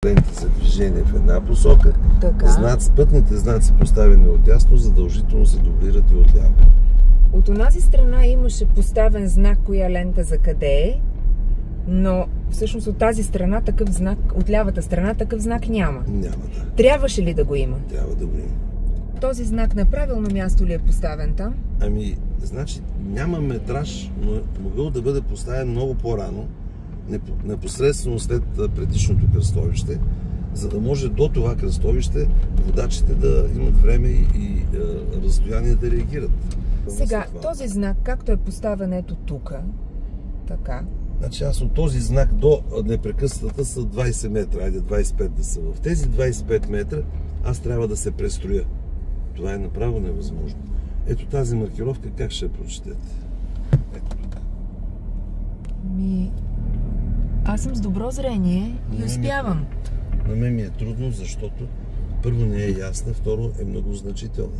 ленти за движение в една посока, така. Пътните знаци, поставени отдясно, задължително се дублират и отляво. От онази страна имаше поставен знак коя лента за къде е, но всъщност от тази страна такъв знак, от лявата страна такъв знак няма. Няма, да. Трябваше ли да го има? Трябва да го има. Този знак на правилно място ли е поставен там? Ами, значи няма метраж, но е могъл да бъде поставен много по-рано, непосредствено след предишното кръстовище, за да може до това кръстовище водачите да имат време и разстояние да реагират. Сега, този знак, както е поставен ето тук, така. Значи аз от този знак до непрекъснатата са 20 метра, айде 25 да са. В тези 25 метра аз трябва да се престроя. Това е направо невъзможно. Ето тази маркировка, как ще я прочетете? Ето тук. Аз съм с добро зрение и успявам. На мен ми е трудно, защото първо не е ясна, второ е много значителна.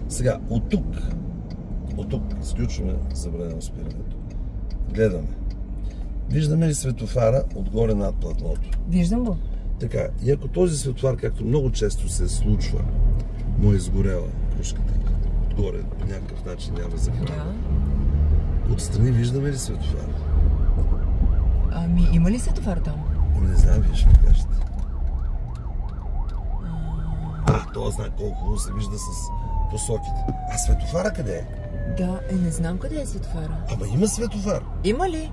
Сега, от тук изключваме забранено спирането. Гледаме. Виждаме ли светофара отгоре над платното? Виждам го. Така, и ако този светофар, както много често се случва, му е изгорела кружката, отгоре по някакъв начин няма захрана. Да. Отстрани виждаме ли светофара? Ами, има ли светофар там? Не знам, вие ще ми кажете. Това знак колко хубаво се вижда с посоките. А светофара къде е? Да, не знам къде е светофара. Ама има светофар. Има ли?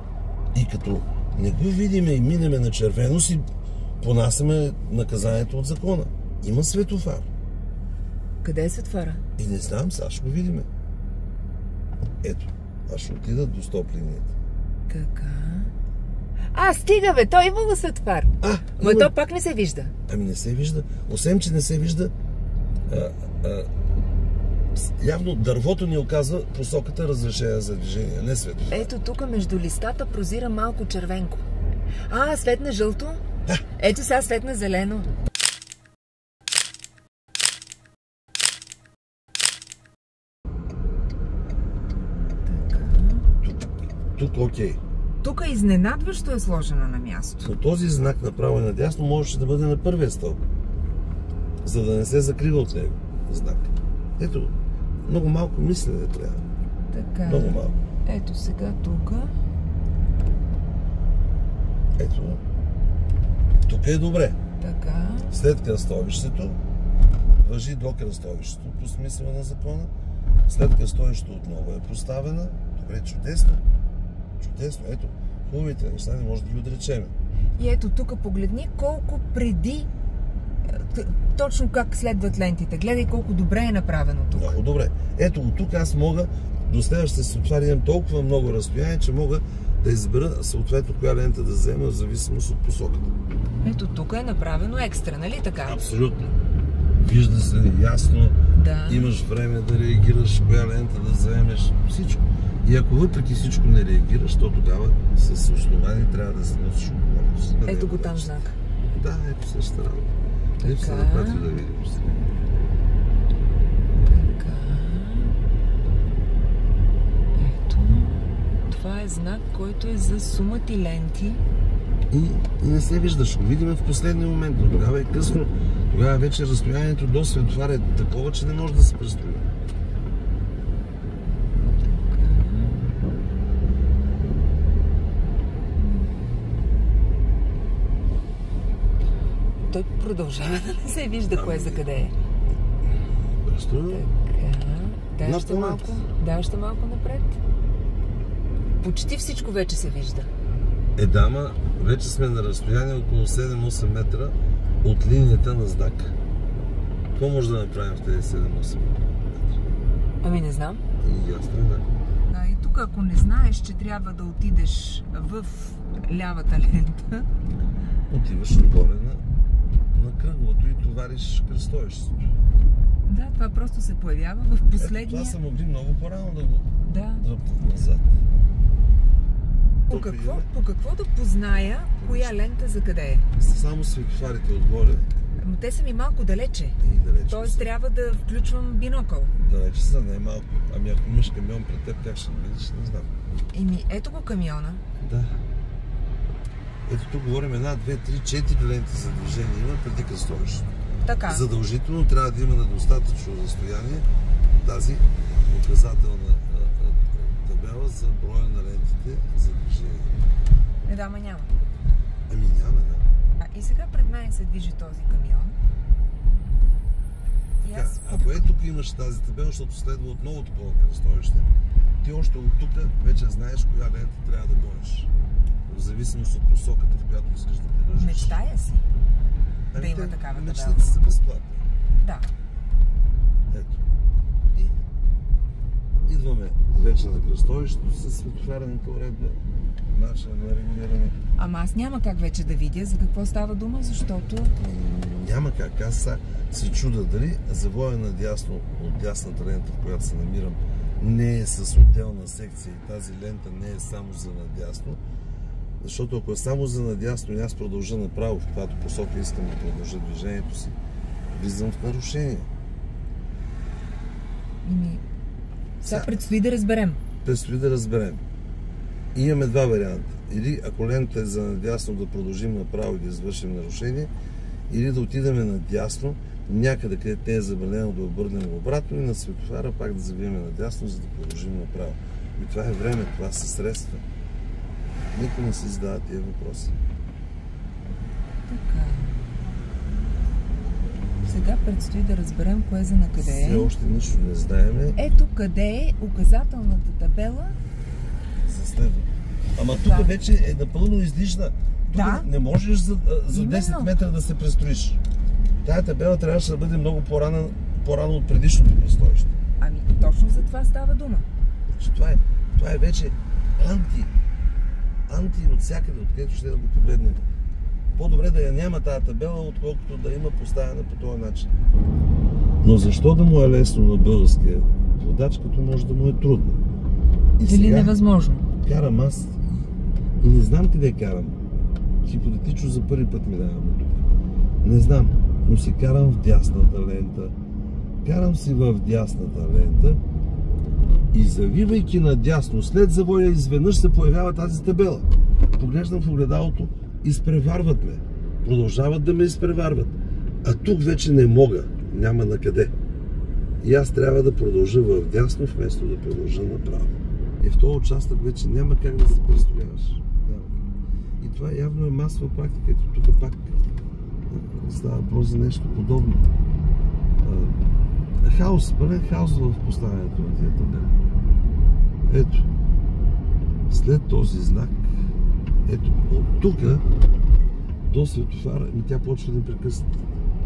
И като не го видиме и минеме на червено, си понасяме наказанието от закона. Има светофар. Къде е светофара? И не знам, сега ще го видиме. Ето, аз ще отида до стоп линията. Така. Стига бе, той има го светофар. Но то пак не се вижда. Ами не се вижда. Освен, че не се вижда, явно дървото ни оказва посоката разрешение за движение, не светофар. Ето тук между листата прозира малко червенко. Светна жълто. Ето сега светна зелено. Тук окей. Тук изненадващо е сложена на място. Но този знак направо и надясно можеше да бъде на първия стълб, за да не се закрива от него знак. Ето, много малко мислене трябва. Така. Много малко. Ето сега тук. Ето. Тук е добре. Така. След кръстовището важи до кръстовището по смисъла на закона. След кръстовището отново е поставена. Добре, чудесно. Чудесно. Ето, хубавите неща не може да ги отречем. И ето тук погледни колко преди, точно как следват лентите. Гледай колко добре е направено тук. Много добре. Ето, от тук аз мога, до следващите светофари имам толкова много разстояние, че мога да избера съответно коя лента да взема в зависимост от посоката. Ето тук е направено екстра, нали така? Абсолютно. Вижда се ясно, да. Имаш време да реагираш, коя лента да вземеш, всичко. И ако въпреки всичко не реагираш, то тогава с основание трябва да се носиш отговорност. Ето го там знак. Да, ето същата работа. Ето се напрати да видим. Така. Ето. Това е знак, който е за сумати ленти. И не се виждаш. Го видим в последния момент. Но тогава е късно. Тогава вече разстоянието до светофара е такова, че не може да се престрои. Той продължава да не се вижда кое за къде е. Просто... Така. Дай още малко напред. Почти всичко вече се вижда. Ама вече сме на разстояние около 7-8 метра от линията на знак. Какво може да направим в тези 7-8 метра? Ами не знам. Ясно е, да. Да, и тук ако не знаеш, че трябва да отидеш в лявата лента, отиваш отгоре на кръглото и товариш кръстовището. Да, това просто се появява в последния... Това са могли много по-рано да го дръпнат назад. По какво да позная коя лента за къде е? Само светофарите отгоре. Но те са ми малко далече. Тоест трябва да включвам бинокъл. Далече са, не е малко. Ами ако имаш камион пред теб, как ще го видиш? Не знам. Ето го камиона. Да. Ето тук говорим 1, 2, 3, 4 ленти за движение има преди кръстовището. Така. Задължително трябва да има на достатъчно разстояние тази указателна табела за броя на лентите за движение. Да, ама няма. Ами няма, да. И сега пред мен се движи този камион. И аз... Ако тук имаш тази табела, защото следва отново такова кръстовище, ти още от тук вече знаеш коя лента трябва да гониш. В зависимост от посоката, в която искаш да продължиш. Мечтая си да има такава табела. Мечтите са безплатни. Да. Ето. И идваме вече на кръстовището с светофарната уредба, начин на регулиране. Ама аз няма как вече да видя за какво става дума, защото... Няма как. Аз се чуда дали завоя надясно от дясната лента, в която се намирам, не е с отделна секция и тази лента не е само за надясно. Защото ако е само за надясно и аз продължа направо, в която посока искам да продължа движението си, влизам в нарушение. Сега предстои да разберем. Предстои да разберем. И имаме два варианта. Или ако лента е за надясно да продължим направо и да извършим нарушение, или да отидем надясно, някъде където не е забранено да обърнем обратно и на светофара пак да завием надясно, за да продължим направо. И това е време, това са средства. Никой не се задава тия въпроси. Така. Сега предстои да разберем кое за на къде е. Все още нищо не знаеме. Ето къде е указателната табела. За следва. Ама тук вече е напълно излишна. Тук не можеш за 10 метра да се престроиш. Тая табела трябваше да бъде много по-рано от предишното кръстовище. Ами точно за това става дума. Това е вече анти от всякъде, откъдето ще да го погледнем. По-добре да я няма тази табела, отколкото да има поставена по този начин. Но защо да му е лесно на българския водач, като може да му е трудно? Или невъзможно? Карам аз и не знам къде карам. Хипотетично за първи път минавам тук. Не знам, но си карам в дясната лента. Карам си в дясната лента и завивайки надясно, след завоя изведнъж се появява тази табела. Поглеждам в огледалото, изпреварват ме. Продължават да ме изпреварват. А тук вече не мога. Няма на къде. И аз трябва да продължа в дясно, вместо да продължа направо. И в този участък вече няма как да се представяваш. И това явно е масова практика. Ето тук пак става въпрос за нещо подобно. Хаос, пълен хаос в поставянето на тия табели. Ето, след този знак, ето, от тук до светофара, и тя почва да прекъсва.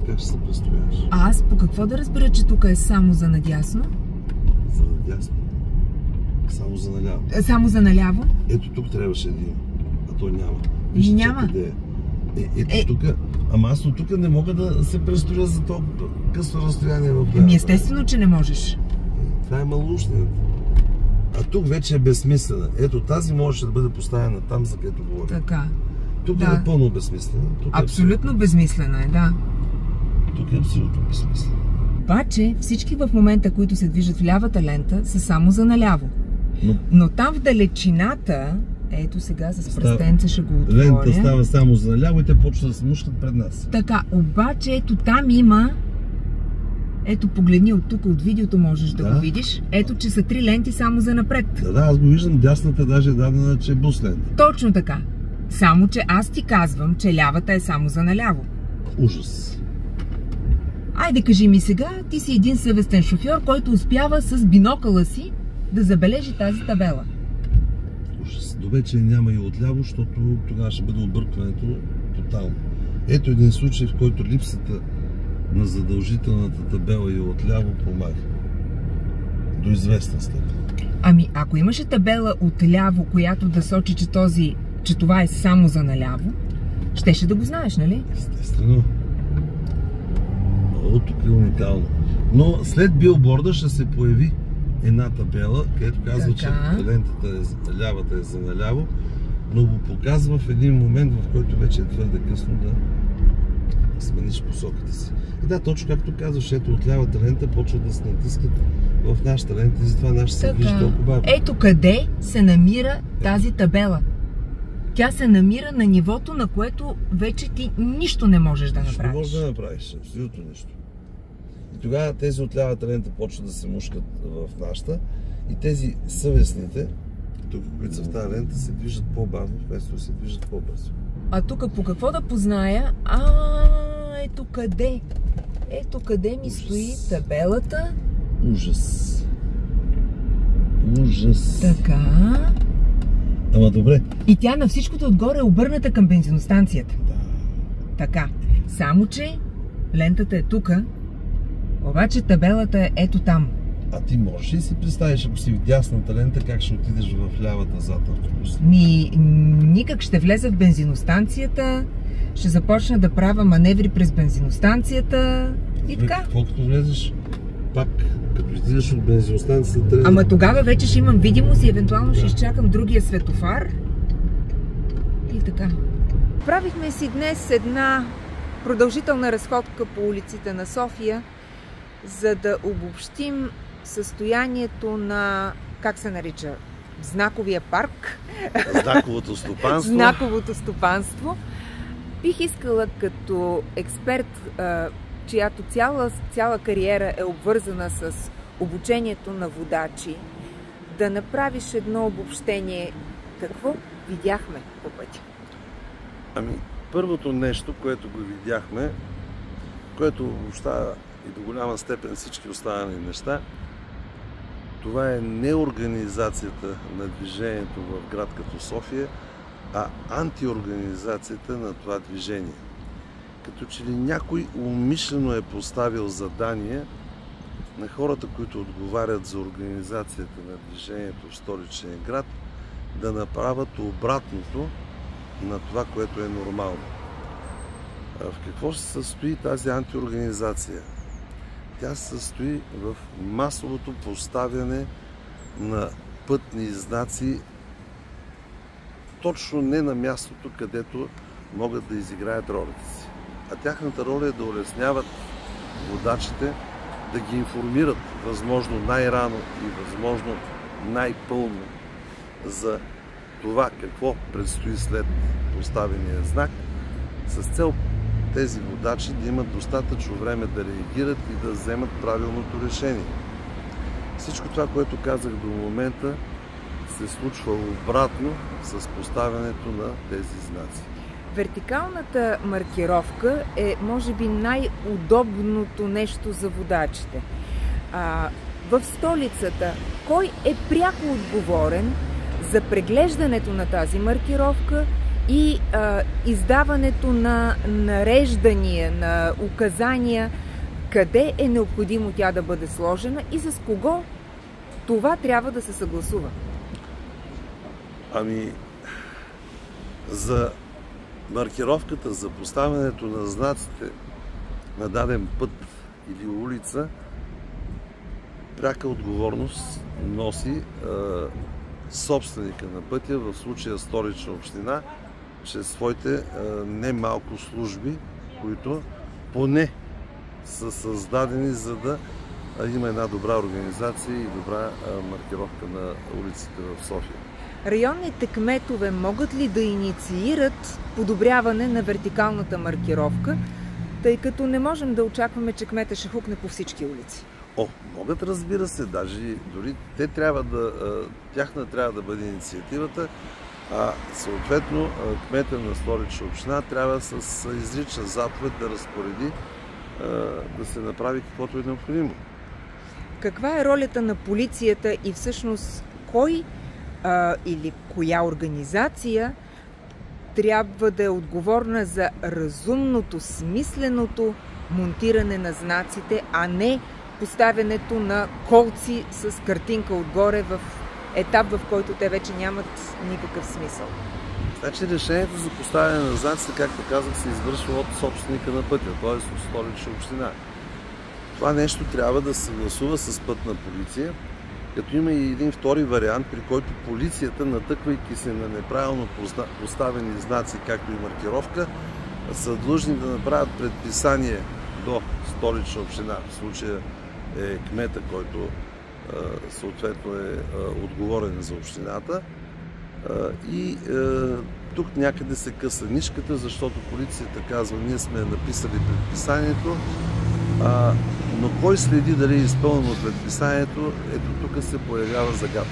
Как ще се представяваш? А аз по какво да разбера, че тук е само за надясно? За надясно. Само за наляво. Само за наляво? Ето тук трябваше да има, а то няма. Вижте, няма. Къде е. Ето тук. Ама аз от тук не мога да се престроя за толкова късно разстояние в главата. Естествено, че не можеш. Това е малоушнината. А тук вече е безсмислена. Ето тази можеше да бъде поставена там, за където говорим. Така. Тук е напълно безсмислена. Абсолютно безсмислена е, да. Тук е абсолютно безсмислена. Обаче всички в момента, които се движат в лявата лента, са само за наляво. Но там в далечината, ето сега с пръстенце ще го отворя. Лента става само за наляво и те почват да се мушкат пред нас. Така, обаче ето там има, ето погледни от тук, от видеото можеш да го видиш, ето че са 3 ленти само за напред. Да, аз го виждам, дясната даже е дадена, че е бус лента. Точно така. Само, че аз ти казвам, че лявата е само за наляво. Ужас. Айде кажи ми сега, ти си един съвестен шофьор, който успява с бинокъла си да забележи тази табела. Ужас. Добре, че няма и отляво, защото тогава ще бъде объркването тотално. Ето един случай, в който липсата на задължителната табела и отляво помага. До известна степен. Ами, ако имаше табела отляво, която да сочи, че това е само за наляво, щеше да го знаеш, нали? Естествено. О, тук е уникално. Но след билборда ще се появи една табела, където казва, че лентата лявата е за наляво, но го показва в един момент, в който вече е твърде късно да смениш посоката си. И да, точно както казваш, ето от лявата лента почва да се натискат в нашата лента и затова нашата се движи толкова бавно. Ето къде се намира тази табела. Тя се намира на нивото, на което вече ти нищо не можеш да направиш. Не можеш да направиш, абсолютно нищо. И тогава тези от лявата лента почват да се мушкат в нашата и тези съвестните, тук, които са в тази лента, се движат по-бавно, вместо да се движат по-бързо. А тук по какво да позная? Ето къде. Ето къде ми стои табелата. Ужас. Ужас. Така. Ама добре. И тя на всичкото отгоре е обърната към бензиностанцията. Да. Така. Само, че лентата е тука, обаче табелата е ето там. А ти можеш ли си представиш, ако си в дясната лента, как ще отидеш в лявата зад автобус? Никак ще влеза в бензиностанцията, ще започна да правя маневри през бензиностанцията и така. Колкото влезеш, пак, като излизаш от бензиностанцията, трябва... Ама тогава вече ще имам видимост и евентуално ще изчакам другия светофар. И така. Правихме си днес една продължителна разходка по улиците на София, за да обобщим състоянието на, как се нарича, знаковия парк. Знаковото стопанство. Знаковото стопанство. Бих искала като експерт, чиято цяла кариера е обвързана с обучението на водачи, да направиш едно обобщение. Какво видяхме по пътя? Ами, първото нещо, което го видяхме, което обобщава и до голяма степен всички останали неща, това е не организацията на движението в град като София, а антиорганизацията на това движение. Като че ли някой умишлено е поставил задание на хората, които отговарят за организацията на движението в столичния град, да направят обратното на това, което е нормално. В какво се състои тази антиорганизация? Тя се състои в масовото поставяне на пътни знаци точно не на мястото, където могат да изиграят ролята си. А тяхната роля е да улесняват водачите, да ги информират възможно най-рано и възможно най-пълно за това какво предстои след поставения знак, с цел тези водачи да имат достатъчно време да реагират и да вземат правилното решение. Всичко това, което казах до момента, се случва обратно с поставянето на тези знаци. Вертикалната маркировка е, може би, най-удобното нещо за водачите. В столицата, кой е пряко отговорен за преглеждането на тази маркировка и издаването на нареждания, на указания, къде е необходимо тя да бъде сложена и с кого това трябва да се съгласува? Ами, за маркировката, за поставянето на знаците на даден път или улица, пряка отговорност носи собственика на пътя, в случая Столична община, чрез своите немалко служби, които поне са създадени, за да има една добра организация и добра маркировка на улиците в София. Районните кметове могат ли да инициират подобряване на вертикалната маркировка, тъй като не можем да очакваме, че кмета ще хукне по всички улици? Могат, разбира се, даже дори те тяхна трябва да бъде инициативата, а съответно кмета на Столична община трябва с изрична заповед да разпореди да се направи каквото е необходимо. Каква е ролята на полицията и всъщност кой или коя организация трябва да е отговорна за разумното, смисленото монтиране на знаците, а не поставянето на колци с картинка отгоре в етап, в който те вече нямат никакъв смисъл? Значи решението за поставяне на знаците, както казах, се извършва от собственика на пътя, т.е. от Столична община. Това нещо трябва да се съгласува с пътна полиция, като има и един втори вариант, при който полицията, натъквайки се на неправилно поставени знаци, както и маркировка, са длъжни да направят предписание до Столична община. В случая е кмета, който съответно е отговорен за общината. И тук някъде се къса нишката, защото полицията казва, ние сме написали предписанието, но кой следи дали е изпълнено предписанието, ето тук се появява загадка.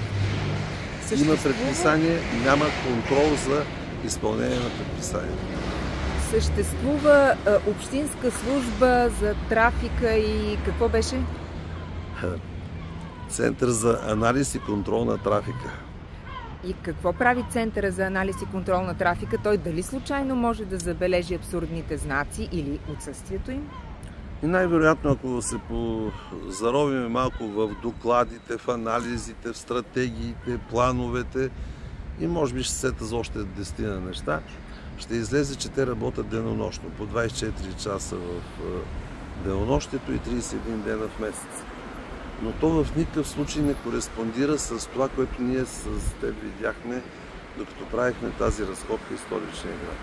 Има предписание, няма контрол за изпълнение на предписанието. Съществува общинска служба за трафика и какво беше? Център за анализ и контрол на трафика. И какво прави Центъра за анализ и контрол на трафика? Той дали случайно може да забележи абсурдните знаци или отсъствието им? И най-вероятно, ако се заровим малко в докладите, в анализите, в стратегиите, плановете и може би ще сета за още 10 неща, ще излезе, че те работят денонощно, по 24 часа в денонощието и 31 дена в месец. Но то в никакъв случай не кореспондира с това, което ние с теб видяхме, докато правихме тази разходка в столичния град.